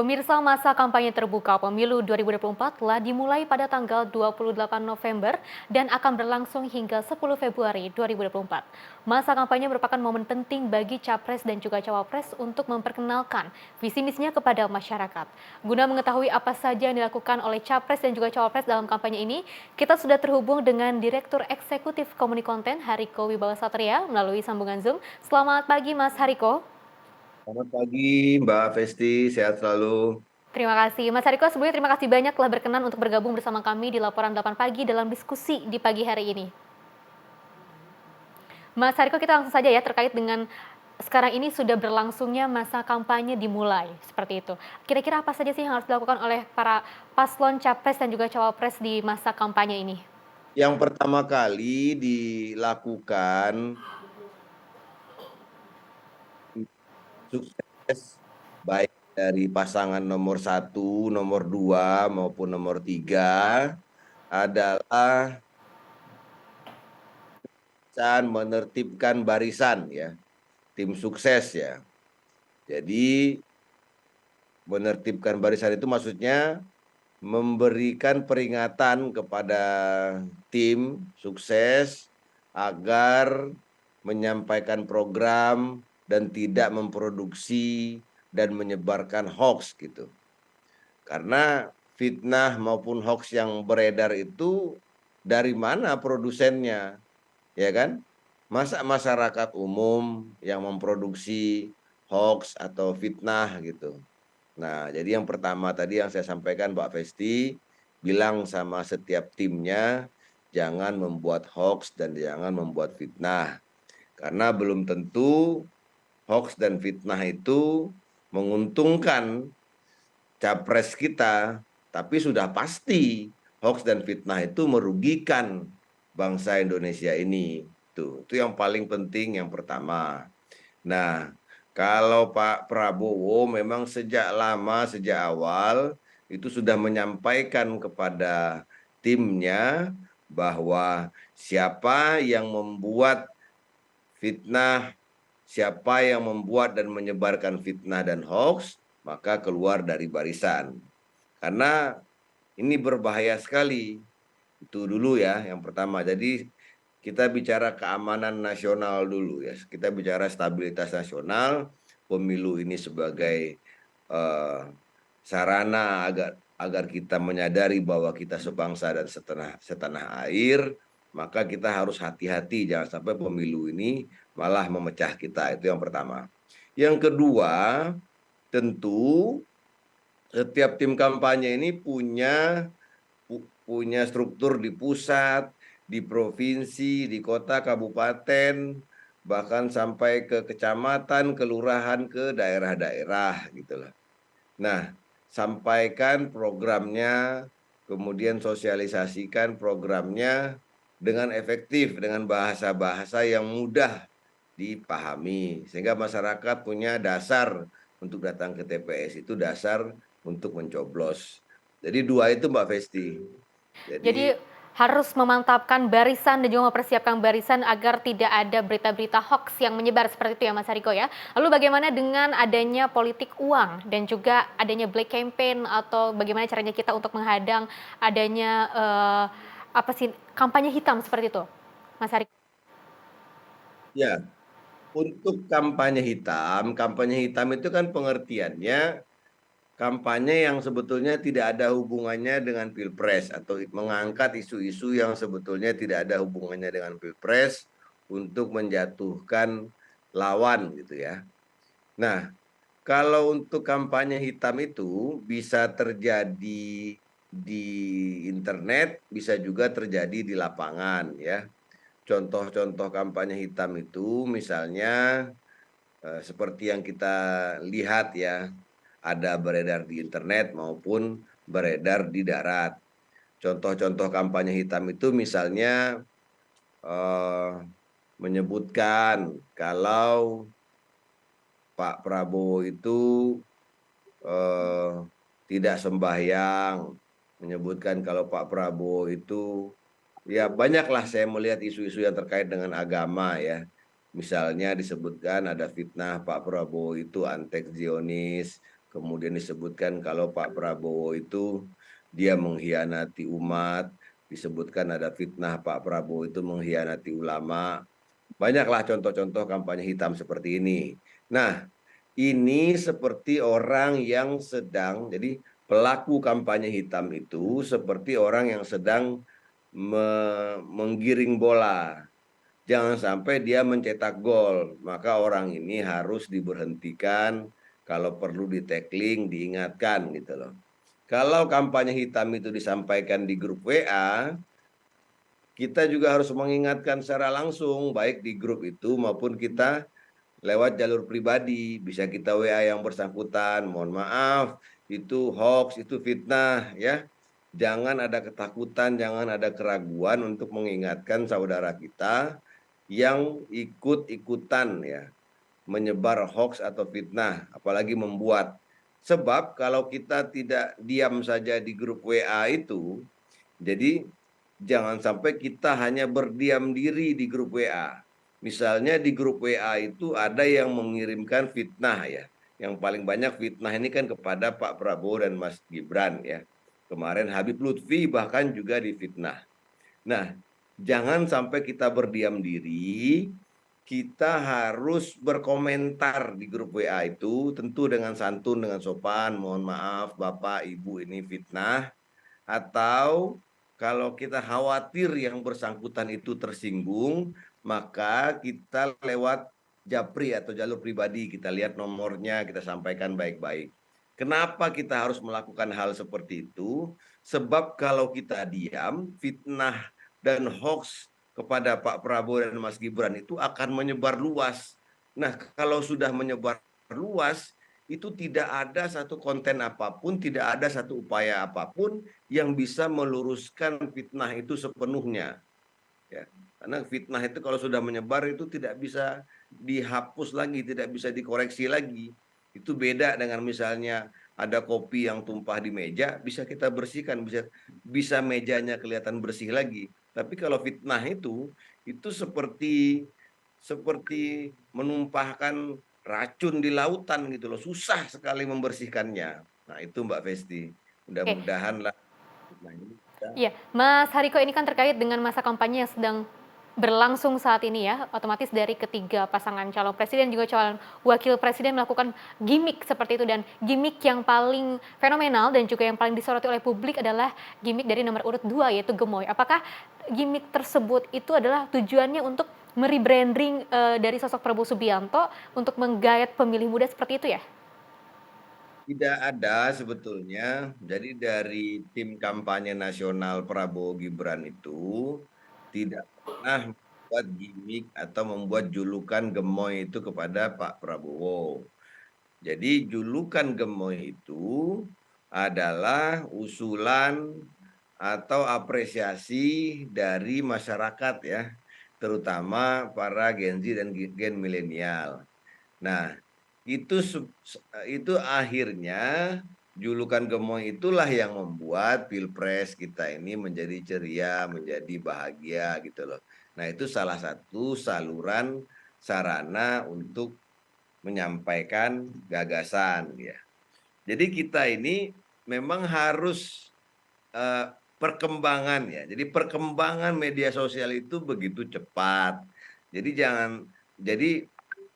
Pemirsa, masa kampanye terbuka pemilu 2024 telah dimulai pada tanggal 28 November dan akan berlangsung hingga 10 Februari 2024. Masa kampanye merupakan momen penting bagi Capres dan juga Cawapres untuk memperkenalkan visi misinya kepada masyarakat. Guna mengetahui apa saja yang dilakukan oleh Capres dan juga Cawapres dalam kampanye ini, kita sudah terhubung dengan Direktur Eksekutif Komunikonten Hariko Wibawa Satria melalui sambungan Zoom. Selamat pagi Mas Hariko. Selamat pagi Mbak Vesti, sehat selalu. Terima kasih. Mas Hariko, sebelumnya terima kasih banyak telah berkenan untuk bergabung bersama kami di Laporan 8 Pagi dalam diskusi di pagi hari ini. Mas Hariko, kita langsung saja ya terkait dengan sekarang ini sudah berlangsungnya masa kampanye dimulai, seperti itu. Kira-kira apa saja sih yang harus dilakukan oleh para paslon Capres dan juga Cawapres di masa kampanye ini? Yang pertama kali dilakukan sukses baik dari pasangan nomor 1, nomor 2 maupun nomor 3 adalah menertibkan barisan ya, tim sukses ya. Jadi menertibkan barisan itu maksudnya memberikan peringatan kepada tim sukses agar menyampaikan program dan tidak memproduksi dan menyebarkan hoax gitu. Karena fitnah maupun hoax yang beredar itu dari mana produsennya, ya kan? Masa masyarakat umum yang memproduksi hoax atau fitnah gitu. Nah, jadi yang pertama tadi yang saya sampaikan Mbak Vesti, bilang sama setiap timnya, jangan membuat hoax dan jangan membuat fitnah. Karena belum tentu hoax dan fitnah itu menguntungkan capres kita, tapi sudah pasti hoax dan fitnah itu merugikan bangsa Indonesia ini. Itu yang paling penting yang pertama. Nah, kalau Pak Prabowo memang sejak lama, sejak awal itu sudah menyampaikan kepada timnya bahwa siapa yang membuat fitnah, siapa yang membuat dan menyebarkan fitnah dan hoax, maka keluar dari barisan. Karena ini berbahaya sekali. Itu dulu ya, yang pertama. Jadi kita bicara keamanan nasional dulu ya. Kita bicara stabilitas nasional, pemilu ini sebagai sarana agar kita menyadari bahwa kita sebangsa dan setanah air, maka kita harus hati-hati jangan sampai pemilu ini malah memecah kita. Itu yang pertama. Yang kedua, tentu setiap tim kampanye ini punya struktur di pusat, di provinsi, di kota, kabupaten, bahkan sampai ke kecamatan, kelurahan, ke daerah-daerah gitu loh. Nah, sampaikan programnya, kemudian sosialisasikan programnya dengan efektif, dengan bahasa-bahasa yang mudah dipahami. Sehingga masyarakat punya dasar untuk datang ke TPS, itu dasar untuk mencoblos. Jadi dua itu Mbak Vesti. Jadi Jadi harus memantapkan barisan dan juga mempersiapkan barisan agar tidak ada berita-berita hoax yang menyebar seperti itu ya Mas Hariko ya. Lalu bagaimana dengan adanya politik uang dan juga adanya black campaign atau bagaimana caranya kita untuk menghadang adanya apa sih kampanye hitam seperti itu, Mas Hariko? ya, untuk kampanye hitam itu kan pengertiannya kampanye yang sebetulnya tidak ada hubungannya dengan Pilpres atau mengangkat isu-isu yang sebetulnya tidak ada hubungannya dengan Pilpres untuk menjatuhkan lawan gitu ya. Nah, kalau untuk kampanye hitam itu bisa terjadi di internet, bisa juga terjadi di lapangan ya. Contoh-contoh kampanye hitam itu misalnya seperti yang kita lihat ya, ada beredar di internet maupun beredar di darat. Contoh-contoh kampanye hitam itu misalnya menyebutkan kalau Pak Prabowo itu tidak sembahyang, menyebutkan kalau Pak Prabowo itu ya banyaklah saya melihat isu-isu yang terkait dengan agama ya. Misalnya disebutkan ada fitnah Pak Prabowo itu antek Zionis, kemudian disebutkan kalau Pak Prabowo itu dia mengkhianati umat, disebutkan ada fitnah Pak Prabowo itu mengkhianati ulama. Banyaklah contoh-contoh kampanye hitam seperti ini. Nah, ini seperti orang yang sedang, jadi pelaku kampanye hitam itu seperti orang yang sedang menggiring bola. Jangan sampai dia mencetak gol, maka orang ini harus diberhentikan, kalau perlu di-tackling, diingatkan gitu loh. Kalau kampanye hitam itu disampaikan di grup WA, kita juga harus mengingatkan secara langsung, baik di grup itu maupun kita lewat jalur pribadi. Bisa kita WA yang bersangkutan, mohon maaf, itu hoax, itu fitnah ya. Jangan ada ketakutan, jangan ada keraguan untuk mengingatkan saudara kita yang ikut-ikutan ya menyebar hoax atau fitnah, apalagi membuat. Sebab kalau kita tidak diam saja di grup WA itu, jadi jangan sampai kita hanya berdiam diri di grup WA. Misalnya di grup WA itu ada yang mengirimkan fitnah ya. Yang paling banyak fitnah ini kan kepada Pak Prabowo dan Mas Gibran ya. Kemarin Habib Lutfi bahkan juga difitnah. Nah, jangan sampai kita berdiam diri, kita harus berkomentar di grup WA itu, tentu dengan santun, dengan sopan, mohon maaf Bapak, Ibu ini fitnah, atau kalau kita khawatir yang bersangkutan itu tersinggung, maka kita lewat japri atau jalur pribadi, kita lihat nomornya, kita sampaikan baik-baik. Kenapa kita harus melakukan hal seperti itu? Sebab kalau kita diam, fitnah dan hoax kepada Pak Prabowo dan Mas Gibran itu akan menyebar luas. Nah, kalau sudah menyebar luas, itu tidak ada satu konten apapun, tidak ada satu upaya apapun yang bisa meluruskan fitnah itu sepenuhnya. Ya. Karena fitnah itu kalau sudah menyebar itu tidak bisa dihapus lagi, tidak bisa dikoreksi lagi. Itu beda dengan misalnya ada kopi yang tumpah di meja, bisa kita bersihkan, bisa mejanya kelihatan bersih lagi. Tapi kalau fitnah itu seperti menumpahkan racun di lautan gitu loh, susah sekali membersihkannya. Nah itu Mbak Festi, Oke, mudah-mudahan lah fitnah ini bisa. iya, Mas Hariko, ini kan terkait dengan masa kampanye yang sedang berlangsung saat ini ya, otomatis dari ketiga pasangan calon presiden juga calon wakil presiden melakukan gimmick seperti itu, dan gimmick yang paling fenomenal dan juga yang paling disoroti oleh publik adalah gimmick dari nomor urut 2 yaitu gemoy. Apakah gimmick tersebut itu adalah tujuannya untuk merebranding dari sosok Prabowo Subianto untuk menggayat pemilih muda seperti itu ya? Tidak ada sebetulnya. Jadi dari tim kampanye nasional Prabowo Gibran itu tidak pernah membuat gimmick atau membuat julukan gemoy itu kepada Pak Prabowo. Jadi julukan gemoy itu adalah usulan atau apresiasi dari masyarakat ya, terutama para Gen Z dan Gen milenial. Nah, itu akhirnya julukan gemoy itulah yang membuat Pilpres kita ini menjadi ceria, menjadi bahagia gitu loh. Nah, itu salah satu saluran sarana untuk menyampaikan gagasan ya. Jadi kita ini memang harus perkembangan ya. Jadi perkembangan media sosial itu begitu cepat. Jadi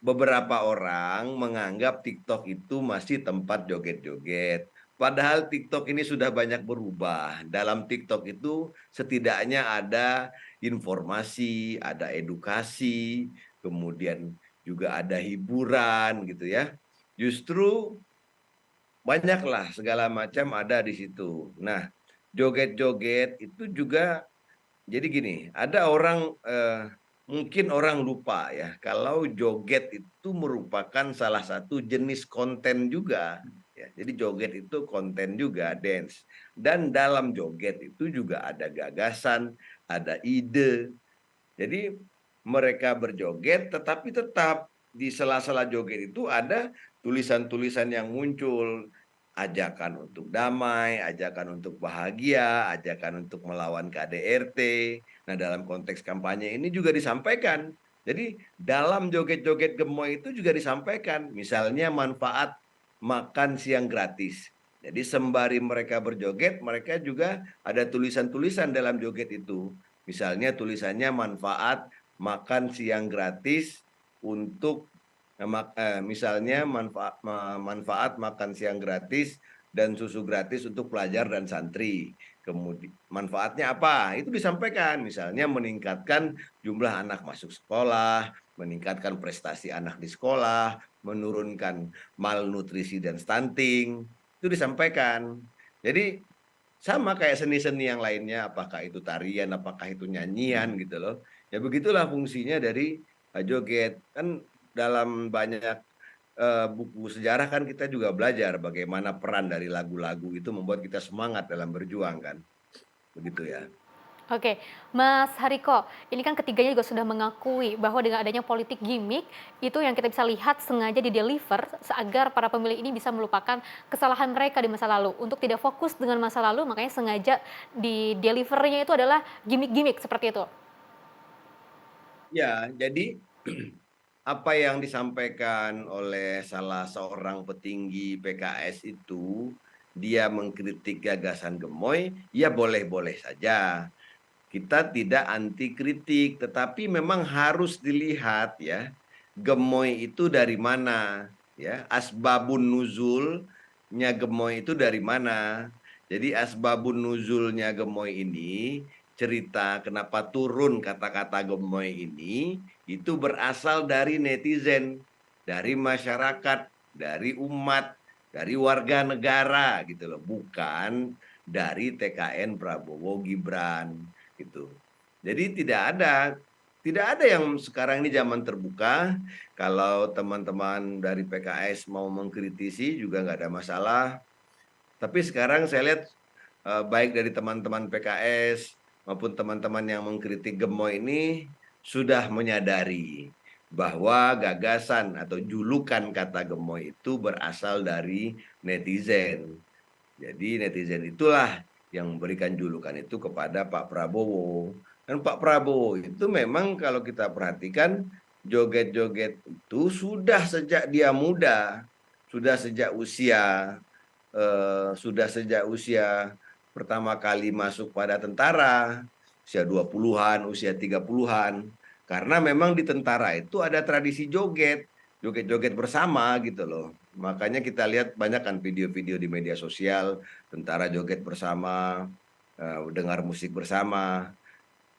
beberapa orang menganggap TikTok itu masih tempat joget-joget. Padahal TikTok ini sudah banyak berubah. Dalam TikTok itu setidaknya ada informasi, ada edukasi, kemudian juga ada hiburan gitu ya. Justru banyaklah segala macam ada di situ. Nah, joget-joget itu juga jadi gini, ada orang mungkin orang lupa ya, kalau joget itu merupakan salah satu jenis konten juga ya. Jadi joget itu konten juga, dance. Dan dalam joget itu juga ada gagasan, ada ide. Jadi mereka berjoget tetapi tetap di sela-sela joget itu ada tulisan-tulisan yang muncul, ajakan untuk damai, ajakan untuk bahagia, ajakan untuk melawan KDRT. Nah, dalam konteks kampanye ini juga disampaikan. Jadi dalam joget-joget gemoy itu juga disampaikan, misalnya manfaat makan siang gratis. Jadi sembari mereka berjoget, mereka juga ada tulisan-tulisan dalam joget itu. Misalnya tulisannya manfaat makan siang gratis untuk misalnya manfaat makan siang gratis dan susu gratis untuk pelajar dan santri. Kemudian manfaatnya apa? Itu disampaikan, misalnya meningkatkan jumlah anak masuk sekolah, meningkatkan prestasi anak di sekolah, menurunkan malnutrisi dan stunting, itu disampaikan. Jadi sama kayak seni-seni yang lainnya, apakah itu tarian, apakah itu nyanyian gitu loh. Ya begitulah fungsinya dari joget. Kan dalam banyak buku sejarah kan kita juga belajar bagaimana peran dari lagu-lagu itu membuat kita semangat dalam berjuang kan. Begitu ya. Oke, Mas Hariko, ini kan ketiganya juga sudah mengakui bahwa dengan adanya politik gimmick, itu yang kita bisa lihat sengaja di-deliver agar para pemilih ini bisa melupakan kesalahan mereka di masa lalu. Untuk tidak fokus dengan masa lalu, makanya sengaja di-deliver-nya itu adalah gimmick-gimmick seperti itu. Ya, jadi apa yang disampaikan oleh salah seorang petinggi PKS itu, dia mengkritik gagasan Gemoy, ya boleh-boleh saja. Kita tidak anti kritik, tetapi memang harus dilihat ya, Gemoy itu dari mana, ya, asbabun nuzulnya Gemoy itu dari mana. Jadi asbabun nuzulnya Gemoy ini, cerita kenapa turun kata-kata Gemoy ini, itu berasal dari netizen, dari masyarakat, dari umat, dari warga negara gitu loh, bukan dari TKN Prabowo Gibran gitu. Jadi tidak ada yang sekarang ini zaman terbuka. Kalau teman-teman dari PKS mau mengkritisi juga nggak ada masalah. Tapi sekarang saya lihat baik dari teman-teman PKS maupun teman-teman yang mengkritik Gemoy ini sudah menyadari bahwa gagasan atau julukan kata Gemoy itu berasal dari netizen. Jadi netizen itulah yang memberikan julukan itu kepada Pak Prabowo. Dan Pak Prabowo itu memang kalau kita perhatikan joget-joget itu sudah sejak dia muda, sudah sejak usia pertama kali masuk pada tentara, usia 20-an, usia 30-an. Karena memang di tentara itu ada tradisi joget, joget-joget bersama gitu loh. Makanya kita lihat banyak kan video-video di media sosial, tentara joget bersama, dengar musik bersama.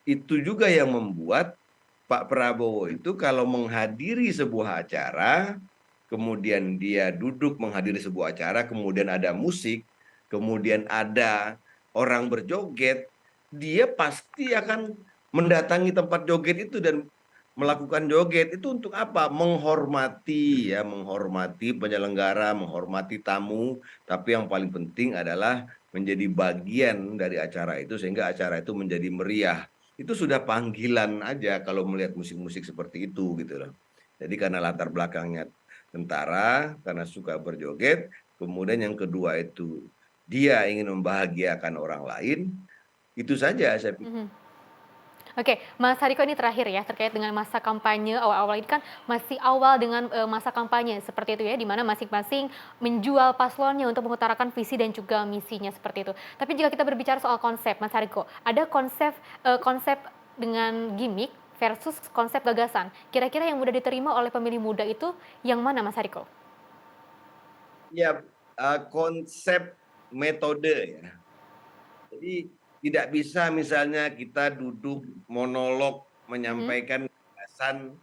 Itu juga yang membuat Pak Prabowo itu kalau menghadiri sebuah acara, kemudian dia duduk menghadiri sebuah acara, kemudian ada musik, kemudian ada orang berjoget, dia pasti akan mendatangi tempat joget itu dan melakukan joget itu untuk apa? Menghormati ya, menghormati penyelenggara, menghormati tamu, tapi yang paling penting adalah menjadi bagian dari acara itu sehingga acara itu menjadi meriah. Itu sudah panggilan aja kalau melihat musik-musik seperti itu gitu loh. Jadi karena latar belakangnya tentara, karena suka berjoget, kemudian yang kedua itu dia ingin membahagiakan orang lain, itu saja saya pikir. Mhm. Oke, Mas Hariko, ini terakhir ya, terkait dengan masa kampanye awal-awal ini kan masih awal dengan masa kampanye seperti itu ya, di mana masing-masing menjual paslonnya untuk mengutarakan visi dan juga misinya seperti itu. Tapi jika kita berbicara soal konsep, Mas Hariko, ada konsep dengan gimmick versus konsep gagasan. Kira-kira yang mudah diterima oleh pemilih muda itu yang mana, Mas Hariko? Ya, konsep metode ya. Jadi tidak bisa misalnya kita duduk monolog Mhm. menyampaikan gagasan,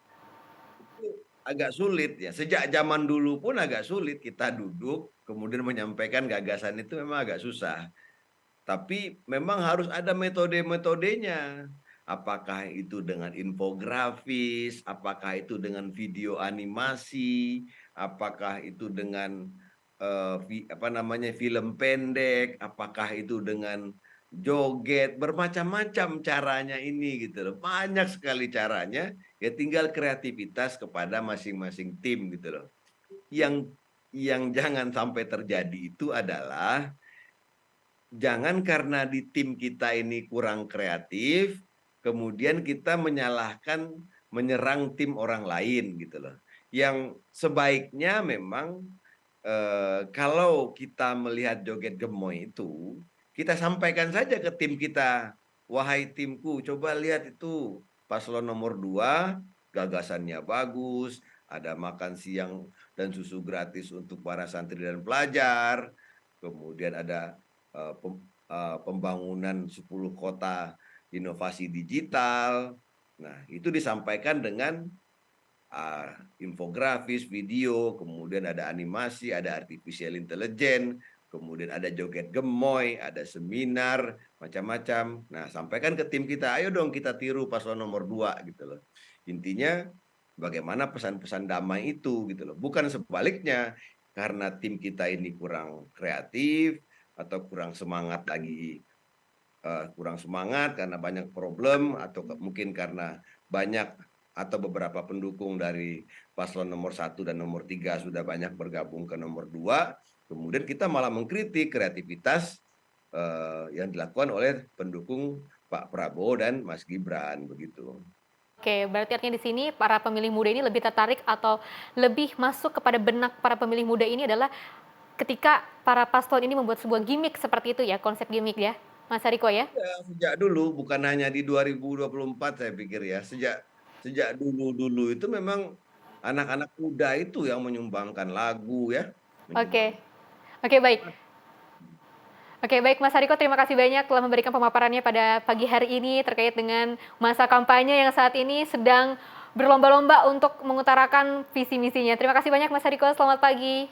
itu agak sulit ya. Sejak zaman dulu pun agak sulit kita duduk kemudian menyampaikan gagasan itu memang agak susah. Tapi memang harus ada metode-metodenya. Apakah itu dengan infografis, apakah itu dengan video animasi, apakah itu dengan film pendek, apakah itu dengan joget, bermacam-macam caranya ini gitu loh. Banyak sekali caranya, ya tinggal kreativitas kepada masing-masing tim gitu loh. Yang yang jangan sampai terjadi itu adalah jangan karena di tim kita ini kurang kreatif, kemudian kita menyerang tim orang lain gitu loh. Yang sebaiknya memang kalau kita melihat joget gemoy itu, kita sampaikan saja ke tim kita, "Wahai timku, coba lihat itu paslon nomor 2 gagasannya bagus, ada makan siang dan susu gratis untuk para santri dan pelajar, kemudian ada, pembangunan 10 kota inovasi digital." Nah, itu disampaikan dengan infografis, video, kemudian ada animasi, ada artificial intelligence, kemudian ada joget gemoy, ada seminar, macam-macam. Nah, sampaikan ke tim kita, ayo dong kita tiru paslon nomor 2 gitu loh. Intinya bagaimana pesan-pesan damai itu gitu loh. Bukan sebaliknya, karena tim kita ini kurang kreatif atau kurang semangat lagi, kurang semangat karena banyak problem atau mungkin karena banyak atau beberapa pendukung dari paslon nomor 1 dan nomor 3 sudah banyak bergabung ke nomor 2, kemudian kita malah mengkritik kreativitas yang dilakukan oleh pendukung Pak Prabowo dan Mas Gibran begitu. Oke, berarti artinya di sini para pemilih muda ini lebih tertarik atau lebih masuk kepada benak para pemilih muda ini adalah ketika para paslon ini membuat sebuah gimmick seperti itu ya, konsep gimmick ya, Mas Hariko ya? Ya, sejak dulu bukan hanya di 2024 saya pikir ya, sejak sejak dulu-dulu itu memang anak-anak muda itu yang menyumbangkan lagu ya, Oke. menyumbang. Oke, baik. Oke, baik Mas Hariko, terima kasih banyak telah memberikan pemaparannya pada pagi hari ini terkait dengan masa kampanye yang saat ini sedang berlomba-lomba untuk mengutarakan visi misinya. Terima kasih banyak Mas Hariko, selamat pagi.